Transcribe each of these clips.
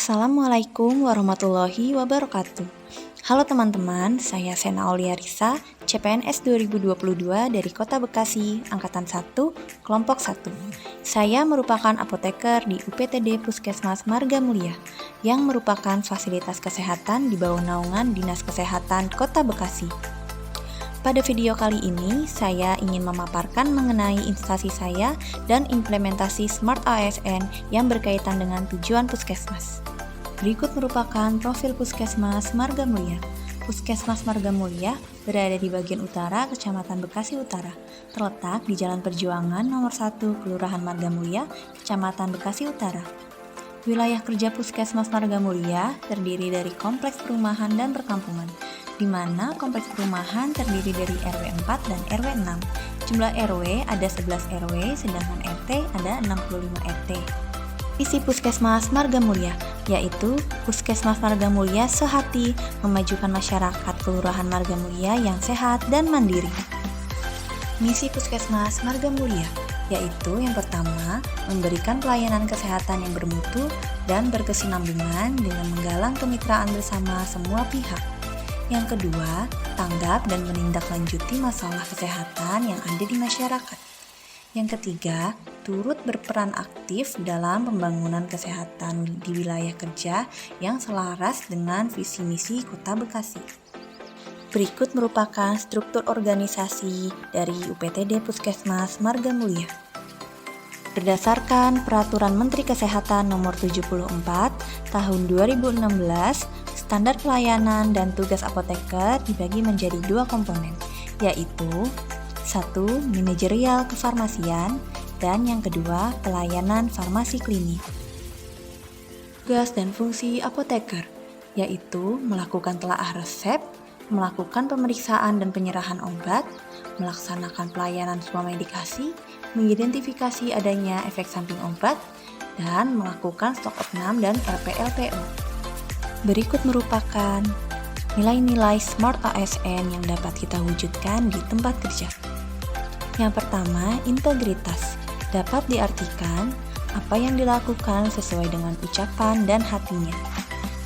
Assalamualaikum warahmatullahi wabarakatuh. Halo teman-teman, saya Sena Aulia Risa, CPNS 2022 dari Kota Bekasi, Angkatan 1, Kelompok 1. Saya merupakan apoteker di UPTD Puskesmas Marga Mulia, yang merupakan fasilitas kesehatan di bawah naungan Dinas Kesehatan Kota Bekasi. Pada video kali ini, saya ingin memaparkan mengenai instansi saya dan implementasi Smart ASN yang berkaitan dengan tujuan Puskesmas. Berikut merupakan profil Puskesmas Marga Mulia. Puskesmas Marga Mulia berada di bagian utara Kecamatan Bekasi Utara, terletak di Jalan Perjuangan nomor 1, Kelurahan Marga Mulia, Kecamatan Bekasi Utara. Wilayah kerja Puskesmas Marga Mulia terdiri dari kompleks perumahan dan perkampungan, di mana kompleks perumahan terdiri dari RW 4 dan RW 6. Jumlah RW ada 11 RW, sedangkan RT ada 65 RT. Visi Puskesmas Marga Mulia, yaitu Puskesmas Marga Mulia sehati memajukan masyarakat Kelurahan Marga Mulia yang sehat dan mandiri. Misi Puskesmas Marga Mulia, yaitu yang pertama, memberikan pelayanan kesehatan yang bermutu dan berkesinambungan dengan menggalang kemitraan bersama semua pihak. Yang kedua, tanggap dan menindaklanjuti masalah kesehatan yang ada di masyarakat. Yang ketiga, turut berperan aktif dalam pembangunan kesehatan di wilayah kerja yang selaras dengan visi misi Kota Bekasi. Berikut merupakan struktur organisasi dari UPTD Puskesmas Marga Mulia. Berdasarkan Peraturan Menteri Kesehatan Nomor 74 Tahun 2016, standar pelayanan dan tugas apoteker dibagi menjadi dua komponen, yaitu 1. Manajerial kefarmasian, dan yang kedua, pelayanan farmasi klinik. Tugas dan fungsi apoteker, yaitu melakukan telaah resep, melakukan pemeriksaan dan penyerahan obat, melaksanakan pelayanan swamedikasi, mengidentifikasi adanya efek samping obat, dan melakukan stok opnam dan RPLPO. Berikut merupakan nilai-nilai Smart ASN yang dapat kita wujudkan di tempat kerja. Yang pertama, integritas. Dapat diartikan apa yang dilakukan sesuai dengan ucapan dan hatinya.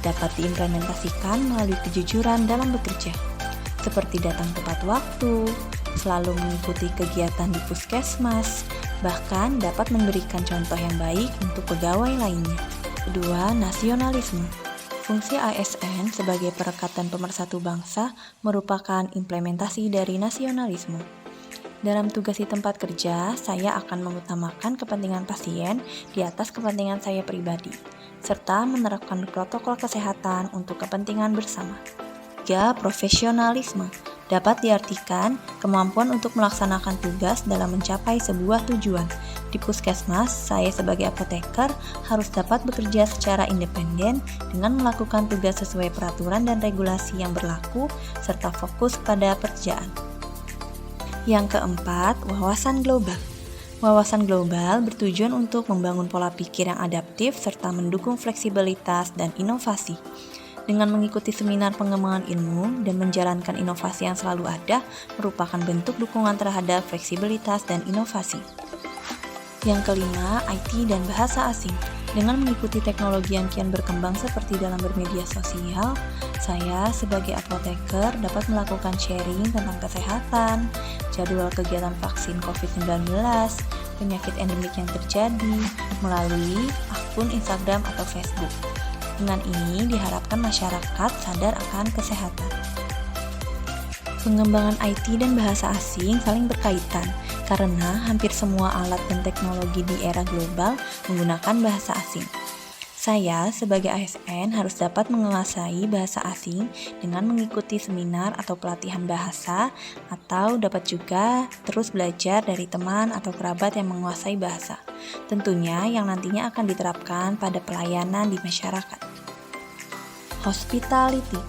Dapat diimplementasikan melalui kejujuran dalam bekerja, seperti datang tepat waktu, selalu mengikuti kegiatan di puskesmas, bahkan dapat memberikan contoh yang baik untuk pegawai lainnya. Kedua, nasionalisme. Fungsi ASN sebagai perekatan pemersatu bangsa merupakan implementasi dari nasionalisme. Dalam tugas di tempat kerja, saya akan mengutamakan kepentingan pasien di atas kepentingan saya pribadi, serta menerapkan protokol kesehatan untuk kepentingan bersama. 3. Profesionalisme. Dapat diartikan kemampuan untuk melaksanakan tugas dalam mencapai sebuah tujuan. Di puskesmas, saya sebagai apoteker harus dapat bekerja secara independen dengan melakukan tugas sesuai peraturan dan regulasi yang berlaku, serta fokus pada pekerjaan. Yang keempat, wawasan global. Wawasan global bertujuan untuk membangun pola pikir yang adaptif serta mendukung fleksibilitas dan inovasi. Dengan mengikuti seminar pengembangan ilmu dan menjalankan inovasi yang selalu ada, merupakan bentuk dukungan terhadap fleksibilitas dan inovasi. Yang kelima, IT dan bahasa asing. Dengan mengikuti teknologi yang kian berkembang seperti dalam bermedia sosial, saya sebagai apoteker dapat melakukan sharing tentang kesehatan, jadwal kegiatan vaksin COVID-19, penyakit endemik yang terjadi, melalui akun Instagram atau Facebook. Dengan ini diharapkan masyarakat sadar akan kesehatan. Pengembangan IT dan bahasa asing saling berkaitan, karena hampir semua alat dan teknologi di era global menggunakan bahasa asing. Saya sebagai ASN harus dapat menguasai bahasa asing dengan mengikuti seminar atau pelatihan bahasa, atau dapat juga terus belajar dari teman atau kerabat yang menguasai bahasa. Tentunya yang nantinya akan diterapkan pada pelayanan di masyarakat. Hospitality.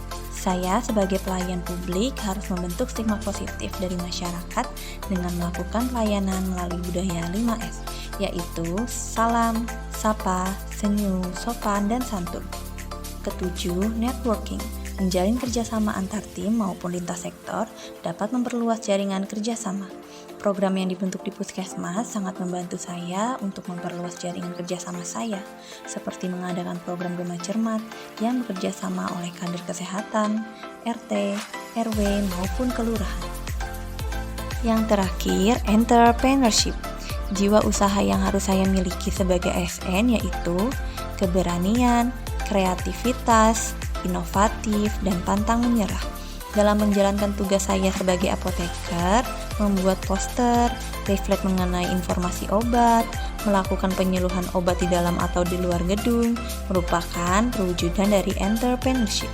Saya sebagai pelayan publik harus membentuk stigma positif dari masyarakat dengan melakukan pelayanan melalui budaya 5S, yaitu salam, sapa, senyum, sopan, dan santun. Ketujuh, networking. Menjalin kerjasama antar tim maupun lintas sektor dapat memperluas jaringan kerjasama. Program yang dibentuk di Puskesmas sangat membantu saya untuk memperluas jaringan kerjasama saya, seperti mengadakan program rumah cermat yang bekerja sama oleh kader kesehatan, RT, RW, maupun kelurahan. Yang terakhir, entrepreneurship. Jiwa usaha yang harus saya miliki sebagai ASN yaitu keberanian, kreativitas, inovatif, dan pantang menyerah. Dalam menjalankan tugas saya sebagai apoteker, membuat poster, leaflet mengenai informasi obat, melakukan penyuluhan obat di dalam atau di luar gedung, merupakan perwujudan dari entrepreneurship.